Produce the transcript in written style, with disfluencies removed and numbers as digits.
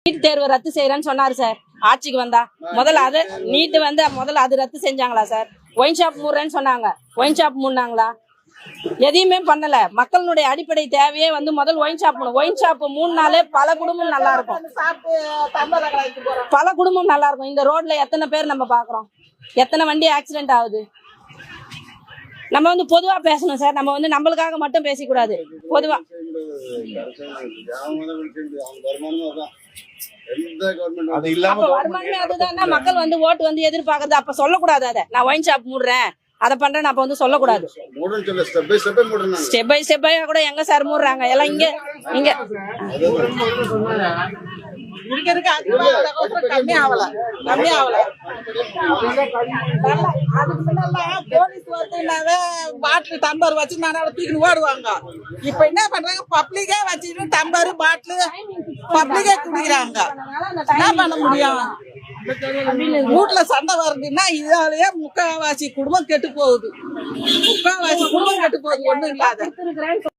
NEET தேர்வு ரத்து செய்யறேன்னு சொன்னாரு சார் ஆட்சிக்கு வந்தா. முதல்ல அது நீட் வந்து முதல்ல அது ரத்து செஞ்சாங்களா சார்? ஒயின் ஷாப் மூடுறேன்னு சொன்னாங்க, ஒயின் ஷாப் மூடினாங்களா? எதையுமே பண்ணல. மக்களுடைய அடிப்படை தேவையே வந்து முதல் ஒயின் ஷாப் மூணு. ஒயின் ஷாப் மூணுனாலே பல குடும்பம் நல்லா இருக்கும், பல குடும்பம் நல்லா இருக்கும். இந்த ரோட்ல எத்தனை பேர் நம்ம பாக்குறோம், எத்தனை வண்டி ஆக்சிடென்ட் ஆகுது. நம்ம வந்து பொதுவா பேசணும் சார், நம்ம வந்து நம்மளுக்காக மட்டும் பேசக்கூடாது. பொதுவா வருமானமே அதுதான். மக்கள் வந்து ஓட்டு வந்து எதிர்பார்க்கறது. அப்ப சொல்லக்கூடாது அதை நான் ஒயின் ஷாப் மூடுறேன் அதை பண்றேன் அப்ப வந்து சொல்லக்கூடாது. ஸ்டெப் பை ஸ்டெப்பா கூட எங்க சார் மூடுறாங்க எல்லாம் இங்க இங்க கம்மி ஆகல. அதுக்கு முன்னெல்லாம் போலீஸ் வந்து பாட்டில் டம்பர் வச்சு தூக்கிட்டு ஓடுவாங்க. இப்ப என்ன பண்றாங்க, பப்ளிக்கே வச்சுட்டு டம்பர் பாட்டில் பப்ளிக்கே குடிக்கிறாங்க. என்ன பண்ண முடியும்? வீட்டுல சண்டை வருதுன்னா இதாலேயே முக்காவாசி குடும்பம் கெட்டு போகுது. முக்காவாசி குடும்பம் கெட்டு போகுது ஒண்ணும் இல்லாத.